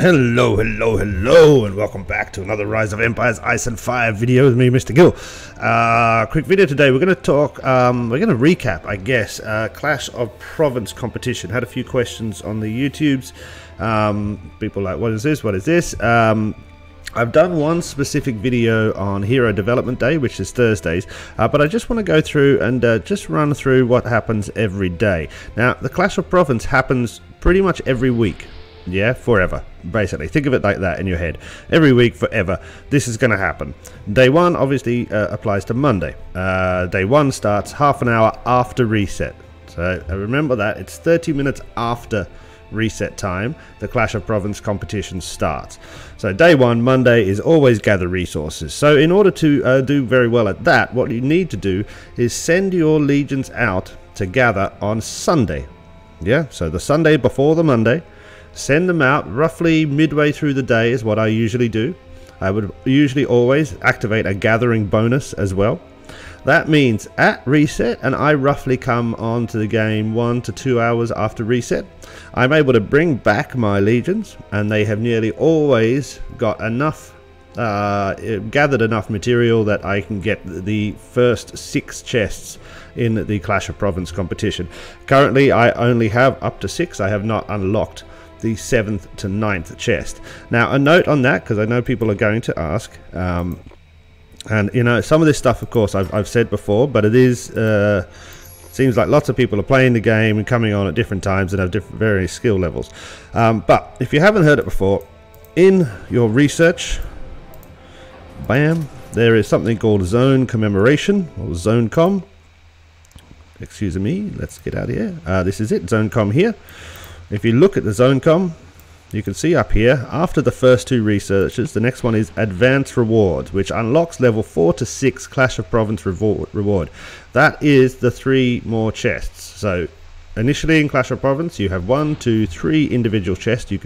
Hello, and welcome back to another Rise of Empires Ice and Fire video with me, Mr. Gill. Quick video today. We're going to talk, we're going to recap, I guess, Clash of Province competition. Had a few questions on the YouTubes. People like, what is this? I've done one specific video on Hero Development Day, which is Thursdays, but I just want to go through and just run through what happens every day. Now, the Clash of Province happens pretty much every week. Yeah, forever, basically. Think of it like that in your head. Every week, forever, this is going to happen. Day one obviously applies to Monday. Day one starts half an hour after reset. So remember that, it's 30 minutes after reset time, the Clash of Province competition starts. So day one, Monday, is always gather resources. So in order to do very well at that, what you need to do is send your legions out to gather on Sunday. Yeah, so the Sunday before the Monday. Send them out roughly midway through the day is what I usually do. I would usually always activate a gathering bonus as well. That means at reset, and I roughly come on to the game 1 to 2 hours after reset, I'm able to bring back my legions, and they have nearly always got enough, gathered enough material that I can get the first 6 chests in the Clash of Province competition. Currently I only have up to 6. I have not unlocked the 7th to 9th chest. Now, a note on that, because I know people are going to ask, and you know, some of this stuff, of course, I've said before, but it is seems like lots of people are playing the game and coming on at different times and have different various skill levels. But if you haven't heard it before, in your research, bam, there is something called Zone Commemoration, or Zone Com. Excuse me, let's get out of here. This is it, Zone Com here. If you look at the Zone Com, you can see up here, after the first 2 researches, the next one is Advanced Rewards, which unlocks level 4 to 6 Clash of Province reward. That is the 3 more chests. So initially in Clash of Province, you have 1, 2, 3 individual chests you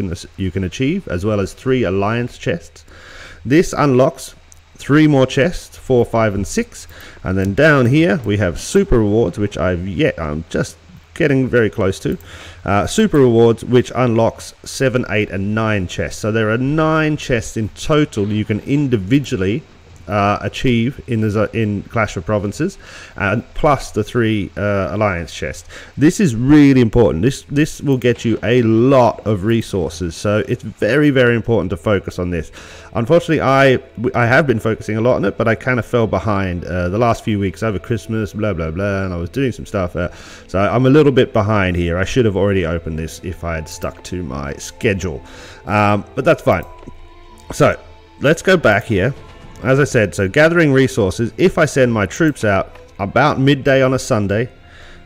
can achieve, as well as 3 alliance chests. This unlocks 3 more chests, 4, 5, and 6, and then down here we have Super Rewards, which I'm just getting very close to. Super Rewards, which unlocks 7, 8, and 9 chests. So there are 9 chests in total you can individually achieve in Clash of Provinces, and plus the 3 alliance chests. This is really important. This will get you a lot of resources, so it's very, very important to focus on this. Unfortunately, I have been focusing a lot on it, but I kind of fell behind the last few weeks over Christmas, blah blah blah, and I was doing some stuff, so I'm a little bit behind here. I should have already opened this if I had stuck to my schedule, but that's fine. So let's go back here. As I said, so gathering resources, if I send my troops out about midday on a Sunday,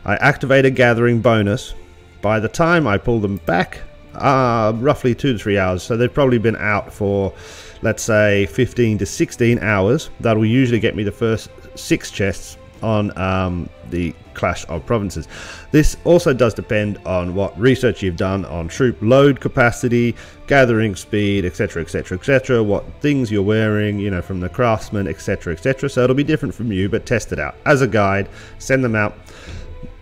I activate a gathering bonus. By the time I pull them back, roughly 2 to 3 hours, so they've probably been out for, let's say, 15 to 16 hours. That will usually get me the first 6 chests on the Clash of Provinces. This also does depend on what research you've done on troop load capacity, gathering speed, etc, etc, etc, what things you're wearing, you know, from the craftsman, etc, etc. So it'll be different from you, but test it out as a guide. Send them out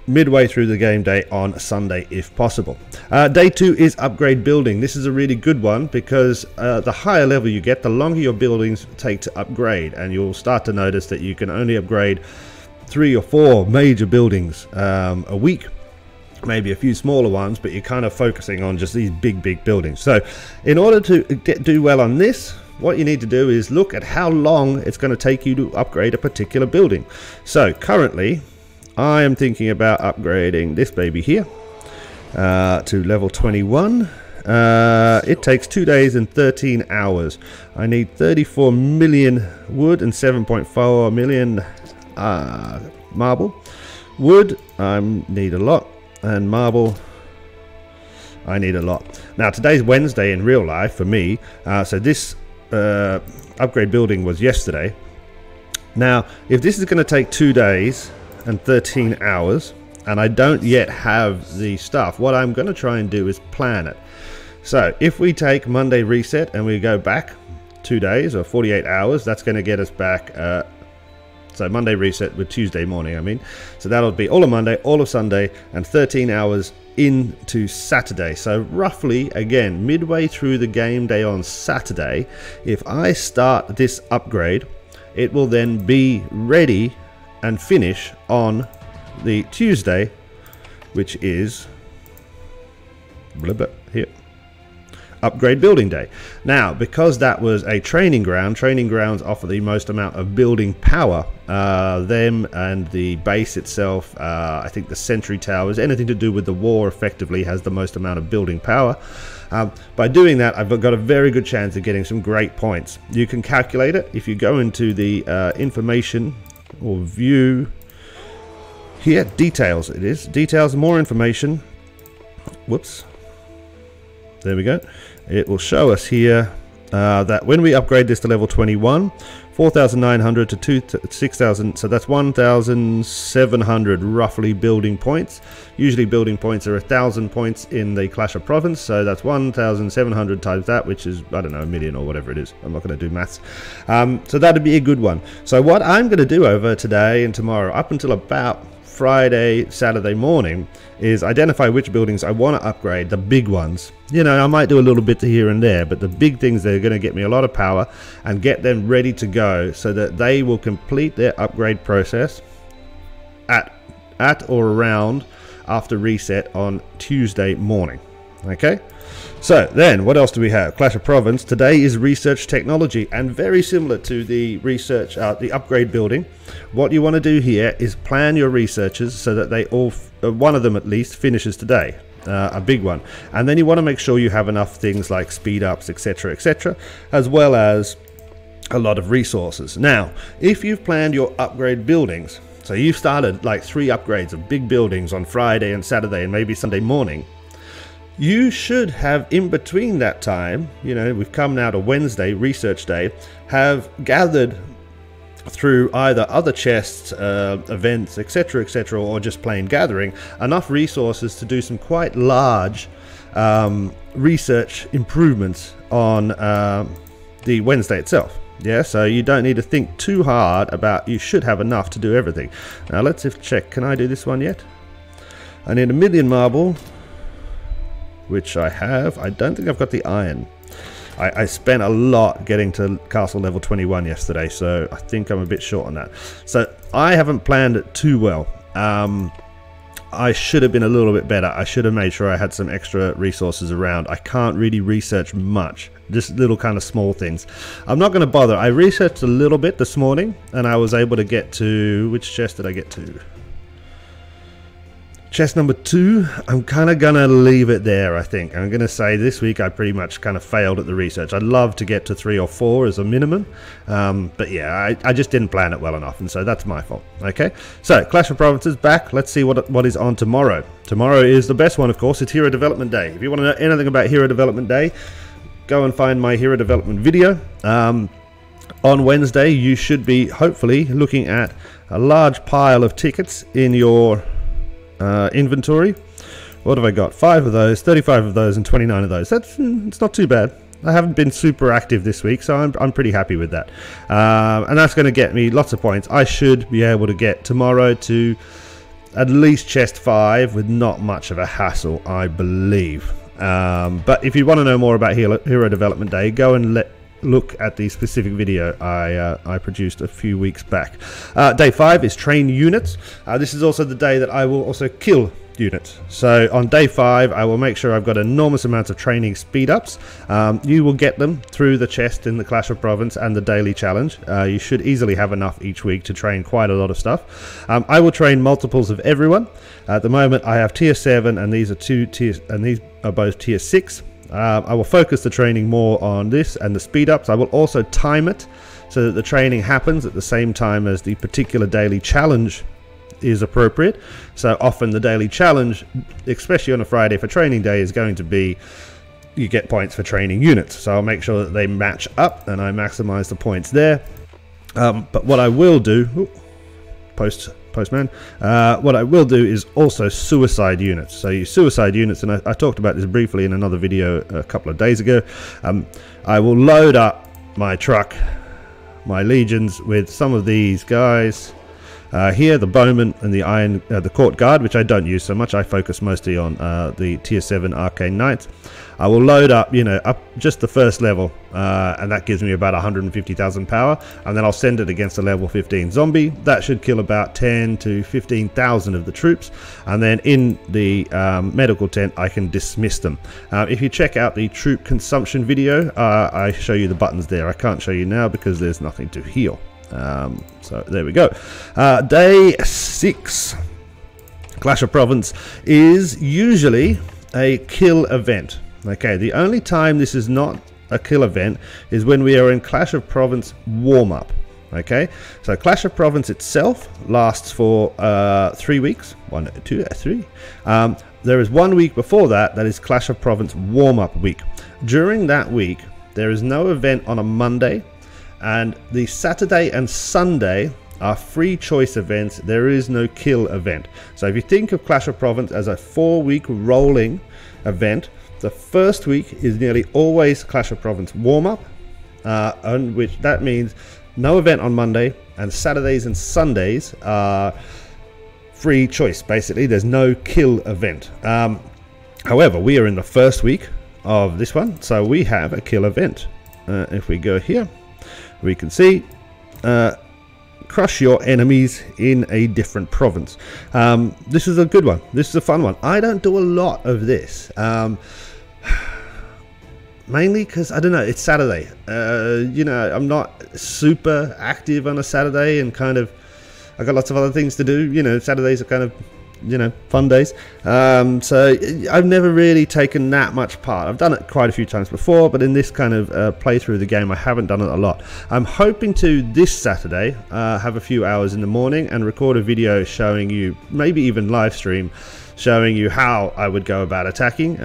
midway through the game day on Sunday if possible. Day 2 is upgrade building. This is a really good one because the higher level you get, the longer your buildings take to upgrade, and you'll start to notice that you can only upgrade 3 or 4 major buildings a week, maybe a few smaller ones, but you're kind of focusing on just these big buildings. So in order to do well on this, what you need to do is look at how long it's going to take you to upgrade a particular building. So currently I am thinking about upgrading this baby here to level 21. It takes 2 days and 13 hours. I need 34 million wood and 7.4 million marble. Wood I need a lot, and marble I need a lot. Now today's Wednesday in real life for me, so this upgrade building was yesterday. Now if this is going to take 2 days and 13 hours and I don't yet have the stuff, what I'm going to try and do is plan it. So if we take Monday reset and we go back 2 days or 48 hours, that's going to get us back So Monday reset with Tuesday morning, I mean. So that'll be all of Monday, all of Sunday, and 13 hours into Saturday. So roughly, again, midway through the game day on Saturday, if I start this upgrade, it will then be ready and finish on the Tuesday, which is here, upgrade building day. Now, because that was a training grounds offer the most amount of building power. Them and the base itself, I think the sentry towers, anything to do with the war effectively has the most amount of building power. By doing that, I've got a very good chance of getting some great points. You can calculate it if you go into the information or view here, details. It is details, more information. Whoops. There we go. It will show us here that when we upgrade this to level 21, 4,900 to 6,000, so that's 1,700 roughly building points. Usually building points are 1,000 points in the Clash of Province, so that's 1,700 times that, which is, I don't know, a million or whatever it is. I'm not going to do maths. So that'd be a good one. So what I'm going to do over today and tomorrow, up until about Friday, Saturday morning, is identify which buildings I want to upgrade, the big ones. You know, I might do a little bit here and there, but the big things that are going to get me a lot of power and get them ready to go so that they will complete their upgrade process at or around after reset on Tuesday morning. Okay, so then what else do we have? Clash of Province today is research technology, and very similar to the research, the upgrade building. What you want to do here is plan your researches so that they all, one of them at least, finishes today, a big one, and then you want to make sure you have enough things like speed ups, etc., etc., as well as a lot of resources. Now, if you've planned your upgrade buildings, so you've started like 3 upgrades of big buildings on Friday and Saturday and maybe Sunday morning, you should have, in between that time, you know, we've come now to Wednesday, research day, have gathered through either other chests, events, etc., etc., or just plain gathering, enough resources to do some quite large research improvements on the Wednesday itself. Yeah, so you don't need to think too hard about, you should have enough to do everything. Now let's check, can I do this one yet? I need 1,000,000 marble, which I have. I don't think I've got the iron. I spent a lot getting to castle level 21 yesterday, so I think I'm a bit short on that. So I haven't planned it too well. I should have been a little bit better. I should have made sure I had some extra resources around. I can't really research much, just little kind of small things. I'm not going to bother. I researched a little bit this morning, and I was able to get to, which chest did I get to? Chest number 2, I'm kind of going to leave it there, I think. I'm going to say this week I pretty much kind of failed at the research. I'd love to get to 3 or 4 as a minimum. But yeah, I just didn't plan it well enough, and so that's my fault. Okay, so Clash of Provinces back. Let's see what is on tomorrow. Tomorrow is the best one, of course. It's Hero Development Day. If you want to know anything about Hero Development Day, go and find my Hero Development video. On Wednesday, you should be hopefully looking at a large pile of tickets in your inventory. What have I got? 5 of those, 35 of those, and 29 of those. It's not too bad. I haven't been super active this week, so I'm pretty happy with that. And that's going to get me lots of points. I should be able to get tomorrow to at least chest 5 with not much of a hassle, I believe. But if you want to know more about Hero Development Day, go and look at the specific video I produced a few weeks back. Day 5 is train units. This is also the day that I will also kill units. So on day 5 I will make sure I've got enormous amounts of training speed ups. You will get them through the chest in the Clash of Province and the daily challenge. You should easily have enough each week to train quite a lot of stuff. I will train multiples of everyone. At the moment I have tier 7, and these are these are both tier 6. I will focus the training more on this and the speed ups. I will also time it so that the training happens at the same time as the particular daily challenge is appropriate. So often the daily challenge, especially on a Friday for training day, is going to be you get points for training units. So I'll make sure that they match up and I maximize the points there. But what I will do, Postman. What I will do is also suicide units. So you suicide units, and I talked about this briefly in another video a couple of days ago. I will load up my truck, my legions, with some of these guys. Here, the Bowman and the Iron, the Court Guard, which I don't use so much. I focus mostly on the Tier 7 Arcane Knights. I will load up, you know, up just the first level, and that gives me about 150,000 power, and then I'll send it against a level 15 zombie. That should kill about 10 to 15,000 of the troops, and then in the medical tent I can dismiss them. If you check out the troop consumption video, I show you the buttons there. I can't show you now because there's nothing to heal. So there we go. Day 6, Clash of Province is usually a kill event. Okay, the only time this is not a kill event is when we are in Clash of Province warm-up. Okay, so Clash of Province itself lasts for 3 weeks. 1, 2, 3. There is 1 week before that is Clash of Province warm-up week. During that week, there is no event on a Monday, and the Saturday and Sunday are free choice events. There is no kill event. So if you think of Clash of Province as a 4-week rolling event, the first week is nearly always Clash of Province warm-up, on which that means no event on Monday, and Saturdays and Sundays are free choice. Basically, there's no kill event. However, we are in the first week of this one, so we have a kill event. If we go here, we can see crush your enemies in a different province. This is a good one. This is a fun one. I don't do a lot of this. Mainly because, I don't know, it's Saturday. You know, I'm not super active on a Saturday, and kind of, I got lots of other things to do. You know, Saturdays are kind of, you know, fun days. So I've never really taken that much part. I've done it quite a few times before, but in this kind of playthrough of the game, I haven't done it a lot. I'm hoping to, this Saturday, have a few hours in the morning and record a video showing you, maybe even live stream, showing you how I would go about attacking.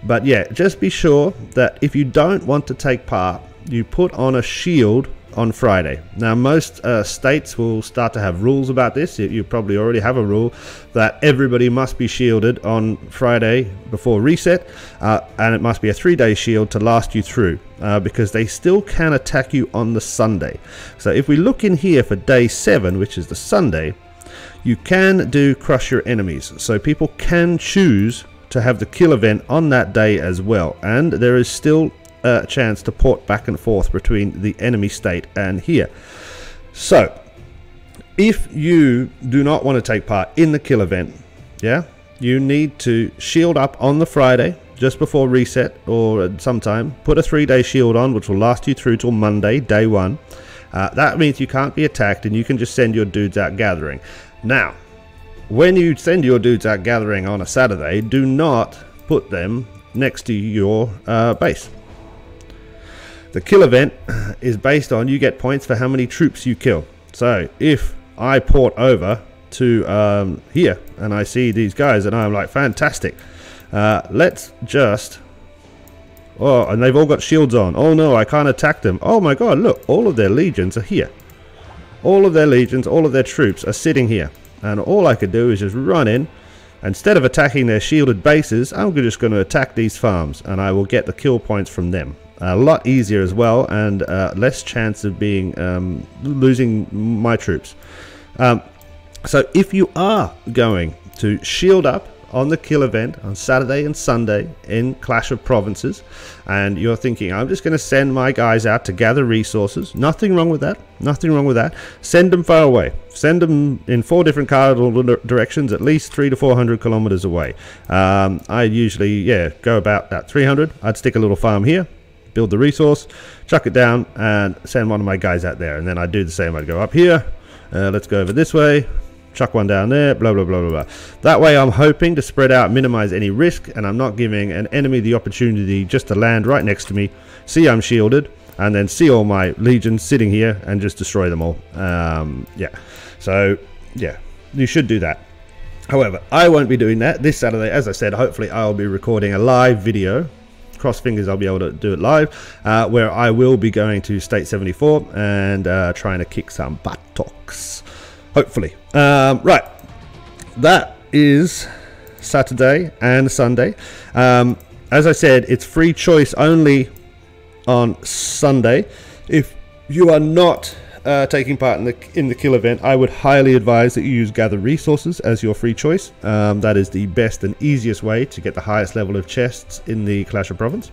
But yeah, just be sure that if you don't want to take part, you put on a shield on Friday. Now, most states will start to have rules about this. You probably already have a rule that everybody must be shielded on Friday before reset, and it must be a 3-day shield to last you through, because they still can attack you on the Sunday. So if we look in here for day 7, which is the Sunday, you can do crush your enemies, so people can choose to have the kill event on that day as well, and there is still a chance to port back and forth between the enemy state and here. So if you do not want to take part in the kill event, yeah, you need to shield up on the Friday just before reset, or sometime put a 3-day shield on, which will last you through till Monday, day 1. That means you can't be attacked, and you can just send your dudes out gathering. Now, when you send your dudes out gathering on a Saturday, do not put them next to your base. The kill event is based on, you get points for how many troops you kill. So if I port over to here and I see these guys and I'm like, fantastic, let's just, oh, and they've all got shields on. Oh no, I can't attack them. Oh my god, look, all of their legions are here. All of their legions, all of their troops are sitting here, and all I could do is just run in. Instead of attacking their shielded bases, I'm just going to attack these farms, and I will get the kill points from them. A lot easier as well, and less chance of being losing my troops. So if you are going to shield up on the kill event on Saturday and Sunday in Clash of Provinces, and you're thinking, I'm just going to send my guys out to gather resources, nothing wrong with that, nothing wrong with that. Send them far away, send them in 4 different cardinal directions, at least 300 to 400 kilometers away. I usually, yeah, go about that 300. I'd stick a little farm here, build the resource, chuck it down, and send one of my guys out there. And then I'd do the same. I'd go up here, let's go over this way, chuck one down there, blah blah blah blah blah. That way I'm hoping to spread out, minimize any risk, and I'm not giving an enemy the opportunity just to land right next to me, see I'm shielded, and then see all my legions sitting here and just destroy them all. Yeah, so yeah, you should do that. However, I won't be doing that this Saturday. As I said, hopefully I'll be recording a live video. Cross fingers I'll be able to do it live, where I will be going to State 74 and trying to kick some buttocks, hopefully. Right, that is Saturday and Sunday. As I said, it's free choice only on Sunday. If you are not taking part in the kill event, I would highly advise that you use gather resources as your free choice. That is the best and easiest way to get the highest level of chests in the Clash of Province.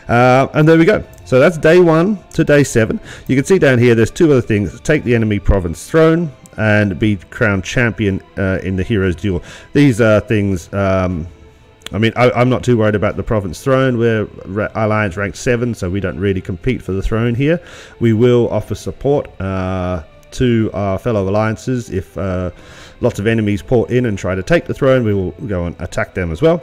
And there we go. So that's day 1 to day 7. You can see down here there's 2 other things: take the enemy province throne and be crowned champion in the hero's duel. These are things, I mean, I'm not too worried about the province throne. We're alliance rank 7, so we don't really compete for the throne here. We will offer support to our fellow alliances. If lots of enemies port in and try to take the throne, we will go and attack them as well.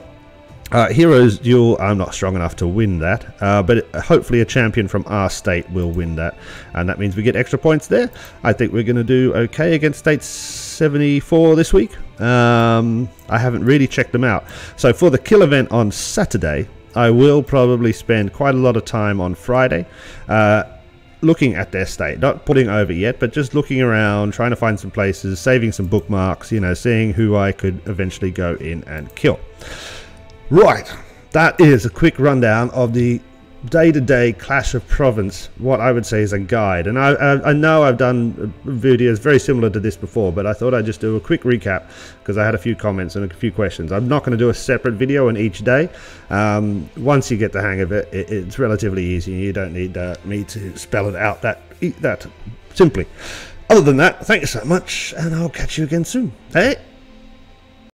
Heroes duel, I'm not strong enough to win that, but hopefully a champion from our state will win that, and that means we get extra points there. I think we're going to do okay against state 74 this week. I haven't really checked them out. So for the kill event on Saturday, I will probably spend quite a lot of time on Friday looking at their state, not putting over yet, but just looking around, trying to find some places, saving some bookmarks, you know, seeing who I could eventually go in and kill. Right, that is a quick rundown of the day-to-day Clash of Province, what I would say is a guide. And I know I've done videos very similar to this before, but I thought I'd just do a quick recap because I had a few comments and a few questions. I'm not going to do a separate video on each day. Once you get the hang of it, it's relatively easy. You don't need me to spell it out that simply. Other than that, thank you so much, and I'll catch you again soon. Hey!